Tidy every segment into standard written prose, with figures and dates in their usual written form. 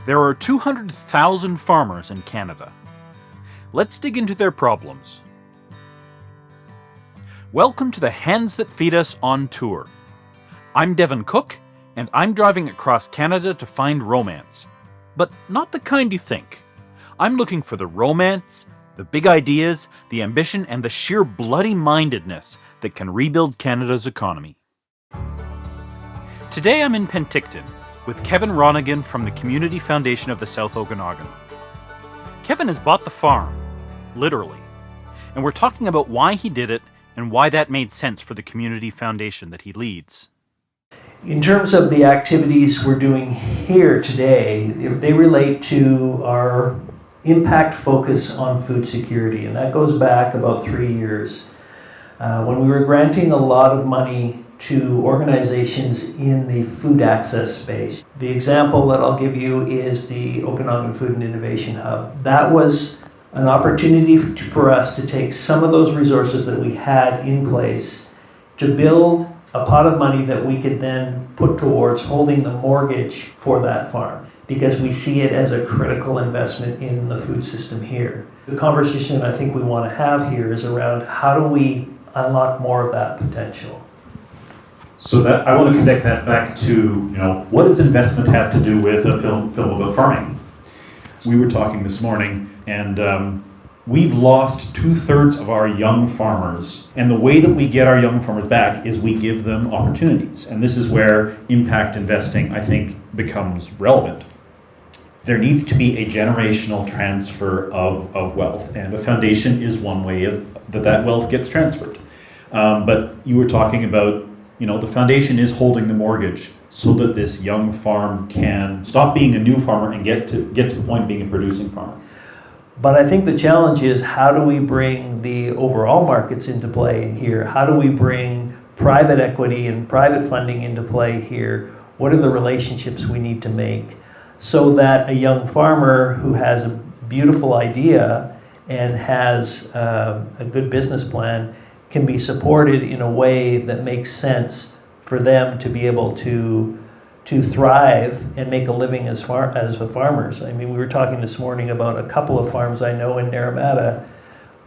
There are 200,000 farmers in Canada. Let's dig into their problems. Welcome to the Hands That Feed Us on tour. I'm Devin Cook, and I'm driving across Canada to find romance. But not the kind you think. I'm looking for the romance, the big ideas, the ambition, and the sheer bloody-mindedness that can rebuild Canada's economy. Today I'm in Penticton with Kevin Ronaghan from the Community Foundation of the South Okanagan. Kevin has bought the farm, literally, and we're talking about why he did it and why that made sense for the Community Foundation that he leads. In terms of the activities we're doing here today, they relate to our impact focus on food security, and that goes back about 3 years when we were granting a lot of money to organizations in the food access space. The example that I'll give you is the Okanagan Food and Innovation Hub. That was an opportunity for us to take some of those resources that we had in place to build a pot of money that we could then put towards holding the mortgage for that farm, because we see it as a critical investment in the food system here. The conversation I think we want to have here is around how do we unlock more of that potential. So that I want to connect that back to, what does investment have to do with a film about farming? We were talking this morning, and we've lost 2/3 of our young farmers. And the way that we get our young farmers back is we give them opportunities. And this is where impact investing, I think, becomes relevant. There needs to be a generational transfer of wealth, and a foundation is one way that wealth gets transferred. But you were talking about, the foundation is holding the mortgage so that this young farm can stop being a new farmer and get to the point of being a producing farmer. But I think the challenge is, how do we bring the overall markets into play here? How do we bring private equity and private funding into play here? What are the relationships we need to make so that a young farmer who has a beautiful idea and has a good business plan can be supported in a way that makes sense for them to be able to thrive and make a living as farmers. I mean, we were talking this morning about a couple of farms I know in Naramata,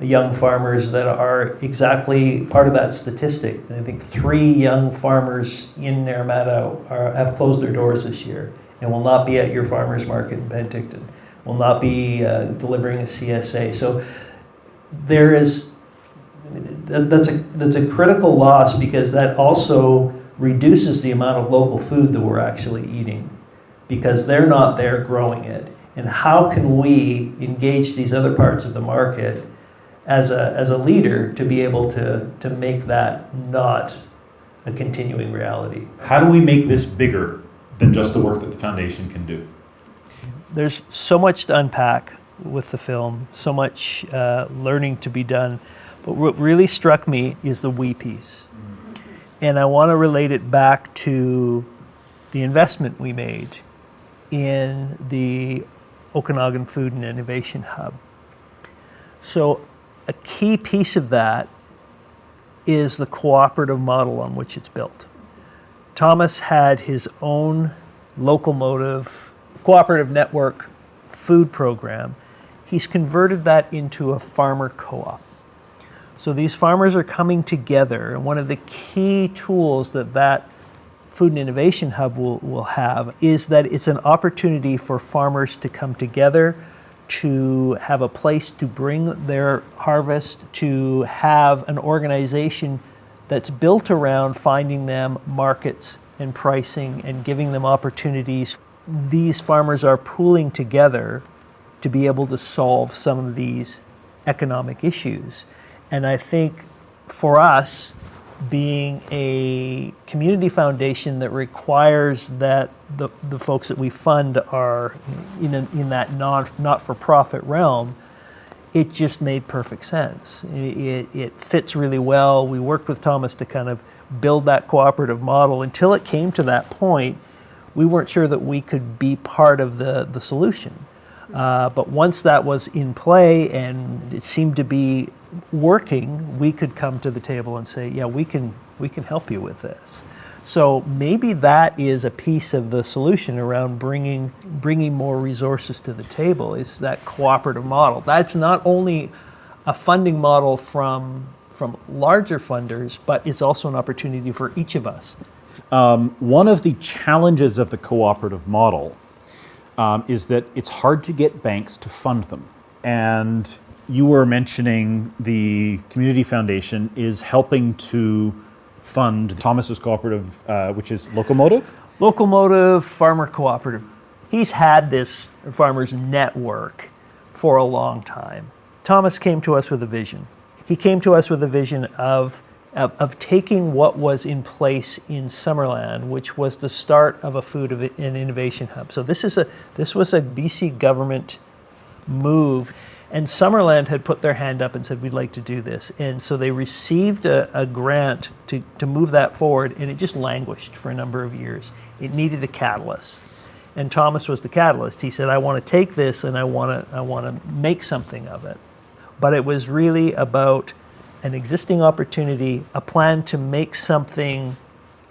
young farmers that are exactly part of that statistic. I think 3 young farmers in Naramata have closed their doors this year and will not be at your farmers market in Penticton, will not be delivering a CSA. So that's a critical loss, because that also reduces the amount of local food that we're actually eating, because they're not there growing it. And how can we engage these other parts of the market as a leader to be able to make that not a continuing reality? How do we make this bigger than just the work that the foundation can do? There's so much to unpack with the film, so much learning to be done. But what really struck me is the we piece. And I want to relate it back to the investment we made in the Okanagan Food and Innovation Hub. So a key piece of that is the cooperative model on which it's built. Thomas had his own locomotive cooperative network food program. He's converted that into a farmer co-op. So these farmers are coming together, and one of the key tools that Food and Innovation Hub will have is that it's an opportunity for farmers to come together, to have a place to bring their harvest, to have an organization that's built around finding them markets and pricing and giving them opportunities. These farmers are pooling together to be able to solve some of these economic issues. And I think for us, being a community foundation that requires that the folks that we fund are in that not-for-profit realm, it just made perfect sense. It fits really well. We worked with Thomas to kind of build that cooperative model. Until it came to that point, we weren't sure that we could be part of the solution. But once that was in play and it seemed to be working, we could come to the table and say, yeah, we can help you with this. So maybe that is a piece of the solution around bringing more resources to the table, is that cooperative model. That's not only a funding model from larger funders, but it's also an opportunity for each of us. One of the challenges of the cooperative model is that it's hard to get banks to fund them. And you were mentioning the Community Foundation is helping to fund Thomas's cooperative, which is Locomotive? Locomotive Farmer Cooperative. He's had this farmers network for a long time. Thomas came to us with a vision. He came to us with a vision of taking what was in place in Summerland, which was the start of a food and innovation hub. So this was a BC government move, and Summerland had put their hand up and said, we'd like to do this. And so they received a grant to move that forward, and it just languished for a number of years. It needed a catalyst. And Thomas was the catalyst. He said, I want to take this and I want to make something of it. But it was really about an existing opportunity, a plan to make something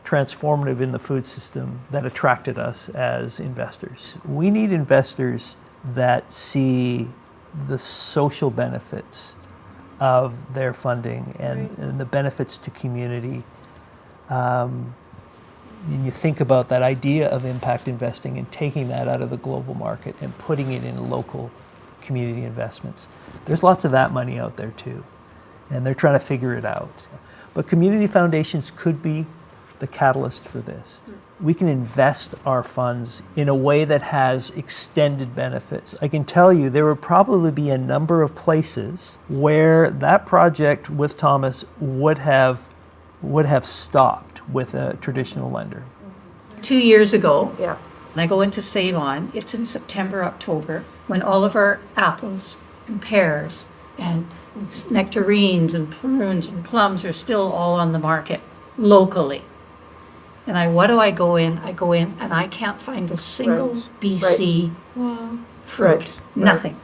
transformative in the food system that attracted us as investors. We need investors that see the social benefits of their funding and the benefits to community. And you think about that idea of impact investing and taking that out of the global market and putting it in local community investments. There's lots of that money out there too, and they're trying to figure it out. But community foundations could be the catalyst for this. We can invest our funds in a way that has extended benefits. I can tell you there would probably be a number of places where that project with Thomas would have stopped with a traditional lender. 2 years ago, when I go into Save On, it's in September, October, when all of our apples and pears and nectarines and prunes and plums are still all on the market locally. And what do I go in? I go in and I can't find a single BC fruit. Nothing.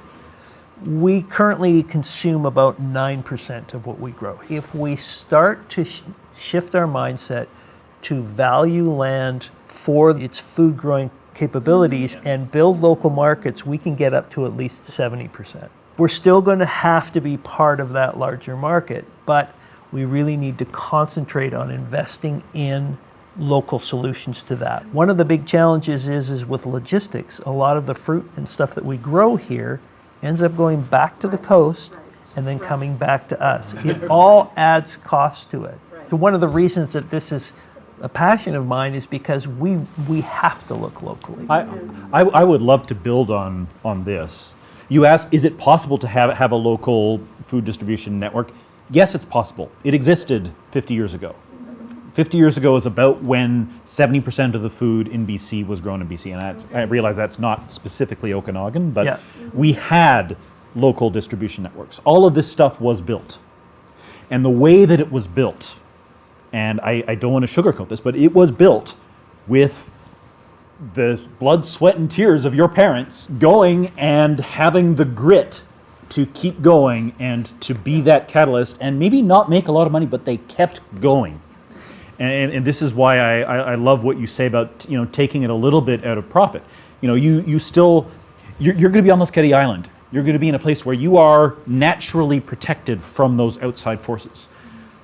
We currently consume about 9% of what we grow. If we start to shift our mindset to value land for its food growing capabilities and build local markets, we can get up to at least 70%. We're still going to have to be part of that larger market, but we really need to concentrate on investing in local solutions to that. One of the big challenges is with logistics. A lot of the fruit and stuff that we grow here ends up going back to the coast and then coming back to us. It all adds cost to it. So one of the reasons that this is a passion of mine is because we have to look locally. I would love to build on this. You asked, is it possible to have a local food distribution network? Yes, it's possible. It existed 50 years ago. 50 years ago is about when 70% of the food in BC was grown in BC. And I realize that's not specifically Okanagan, but we had local distribution networks. All of this stuff was built. And the way that it was built, and I don't want to sugarcoat this, but it was built with the blood, sweat, and tears of your parents going and having the grit to keep going and to be that catalyst and maybe not make a lot of money, but they kept going. And this is why I love what you say about taking it a little bit out of profit. You're going to be on Lesquetty Island. You're going to be in a place where you are naturally protected from those outside forces.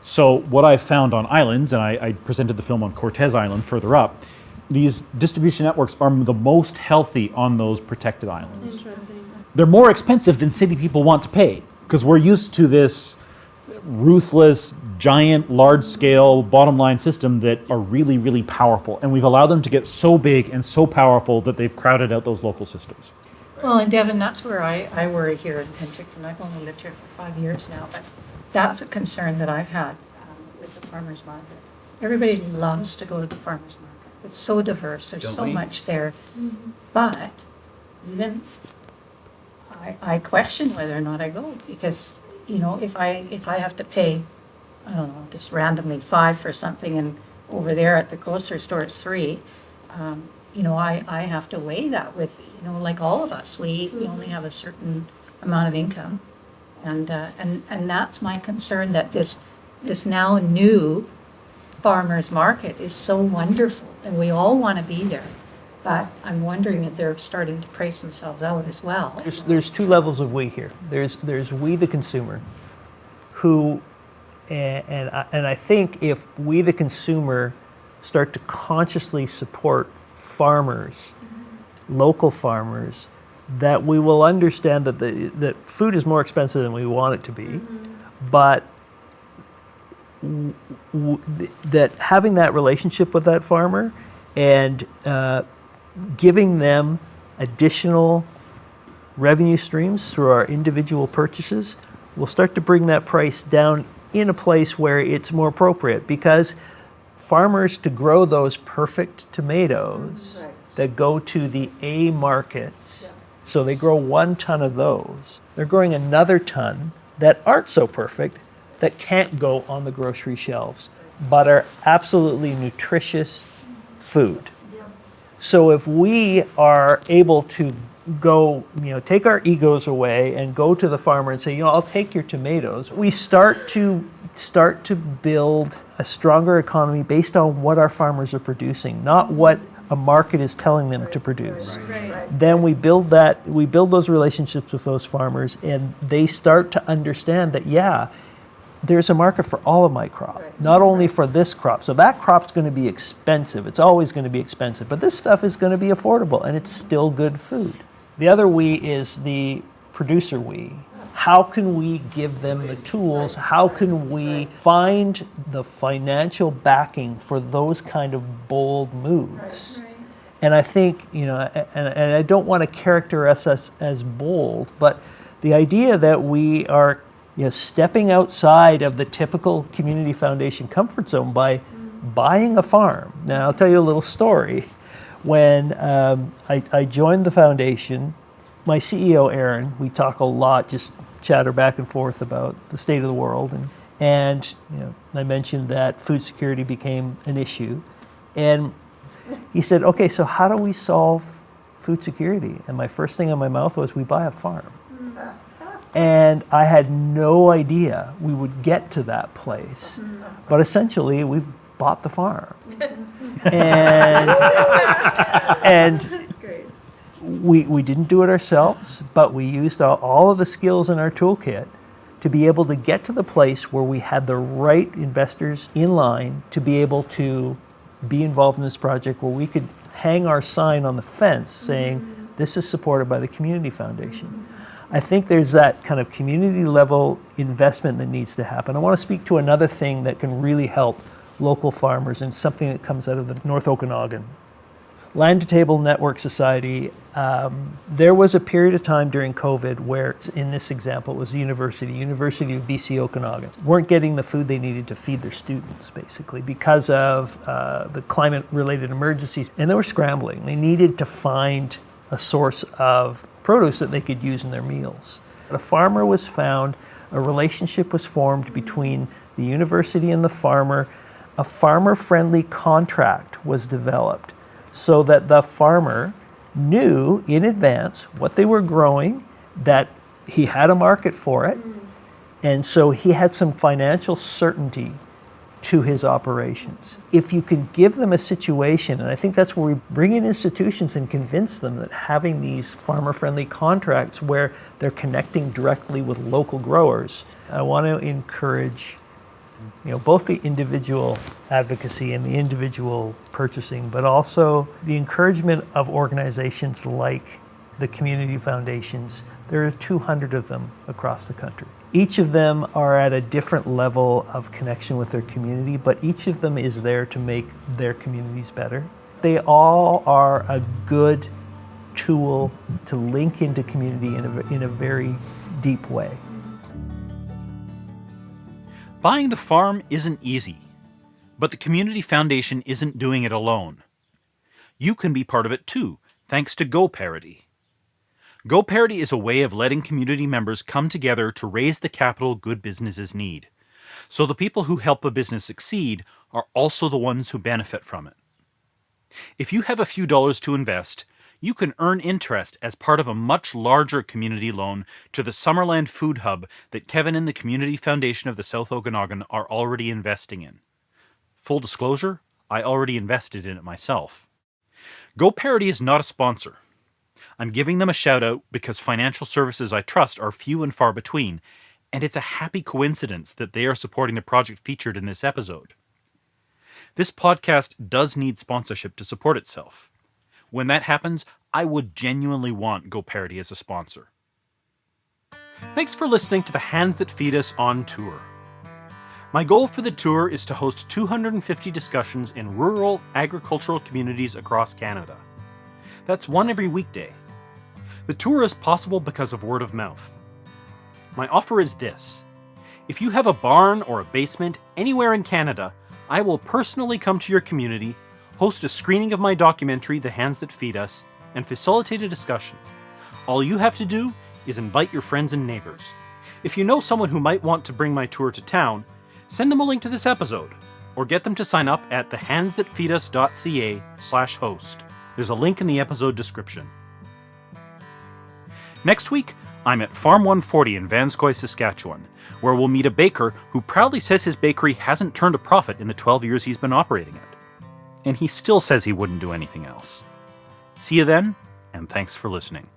So what I've found on islands, and I presented the film on Cortez Island further up, these distribution networks are the most healthy on those protected islands. Interesting. They're more expensive than city people want to pay because we're used to this ruthless, giant, large-scale bottom line system that are really, really powerful. And we've allowed them to get so big and so powerful that they've crowded out those local systems. Well, and Devin, that's where I worry here in Penticton. I've only lived here for 5 years now, but that's a concern that I've had with the farmers market. Everybody loves to go to the farmers market. It's so diverse. There's so much there. But even I question whether or not I go because, if I have to pay, I don't know, just randomly $5 for something and over there at the grocery store it's $3, I have to weigh that with, like all of us, we only have a certain amount of income. And that's my concern, that this now new farmers market is so wonderful, and we all want to be there. But I'm wondering if they're starting to price themselves out as well. There's two levels of we here. There's we the consumer, who, and I think if we the consumer start to consciously support farmers, local farmers, that we will understand that that food is more expensive than we want it to be, but that having that relationship with that farmer and giving them additional revenue streams through our individual purchases will start to bring that price down in a place where it's more appropriate, because farmers, to grow those perfect tomatoes that go to the A markets, so they grow 1 ton of those, they're growing another ton that aren't so perfect, that can't go on the grocery shelves, but are absolutely nutritious food. So if we are able to go, take our egos away and go to the farmer and say, I'll take your tomatoes, we start to build a stronger economy based on what our farmers are producing, not what a market is telling them to produce. Then we build those relationships with those farmers, and they start to understand that, there's a market for all of my crop, not only for this crop. So that crop's going to be expensive. It's always going to be expensive. But this stuff is going to be affordable, and it's still good food. The other we is the producer we. How can we give them the tools? How can we find the financial backing for those kind of bold moves? And I think, and I don't want to characterize us as bold, but the idea that we are stepping outside of the typical community foundation comfort zone by buying a farm. Now, I'll tell you a little story. When I joined the foundation, my CEO, Aaron, we talk a lot, just chatter back and forth about the state of the world. And I mentioned that food security became an issue. And he said, okay, so how do we solve food security? And my first thing in my mouth was, we buy a farm. And I had no idea we would get to that place. But essentially, we've bought the farm. And we didn't do it ourselves, but we used all of the skills in our toolkit to be able to get to the place where we had the right investors in line to be able to be involved in this project, where we could hang our sign on the fence saying, this is supported by the Community Foundation. I think there's that kind of community level investment that needs to happen. I want to speak to another thing that can really help local farmers, and something that comes out of the North Okanagan. Land to Table Network Society, there was a period of time during COVID where, in this example, it was the University of BC Okanagan, weren't getting the food they needed to feed their students, basically, because of the climate-related emergencies, and they were scrambling. They needed to find a source of produce that they could use in their meals. A farmer was found, a relationship was formed between the university and the farmer, a farmer-friendly contract was developed so that the farmer knew in advance what they were growing, that he had a market for it, and so he had some financial certainty to his operations. If you can give them a situation, and I think that's where we bring in institutions and convince them that having these farmer-friendly contracts where they're connecting directly with local growers, I want to encourage both the individual advocacy and the individual purchasing, but also the encouragement of organizations like the community foundations. There are 200 of them across the country. Each of them are at a different level of connection with their community, but each of them is there to make their communities better. They all are a good tool to link into community in a very deep way. Buying the farm isn't easy, but the Community Foundation isn't doing it alone. You can be part of it too, thanks to GoParity. GoParity is a way of letting community members come together to raise the capital good businesses need, so the people who help a business succeed are also the ones who benefit from it. If you have a few dollars to invest, you can earn interest as part of a much larger community loan to the Summerland Food Hub that Kevin and the Community Foundation of the South Okanagan are already investing in. Full disclosure, I already invested in it myself. GoParity is not a sponsor. I'm giving them a shout out because financial services I trust are few and far between, and it's a happy coincidence that they are supporting the project featured in this episode. This podcast does need sponsorship to support itself. When that happens, I would genuinely want GoParity as a sponsor. Thanks for listening to the Hands That Feed Us on tour. My goal for the tour is to host 250 discussions in rural agricultural communities across Canada. That's one every weekday. The tour is possible because of word of mouth. My offer is this. If you have a barn or a basement anywhere in Canada, I will personally come to your community, host a screening of my documentary, The Hands That Feed Us, and facilitate a discussion. All you have to do is invite your friends and neighbors. If you know someone who might want to bring my tour to town, send them a link to this episode, or get them to sign up at thehandsthatfeedus.ca/host. There's a link in the episode description. Next week, I'm at Farm 140 in Vanscoy, Saskatchewan, where we'll meet a baker who proudly says his bakery hasn't turned a profit in the 12 years he's been operating it. And he still says he wouldn't do anything else. See you then, and thanks for listening.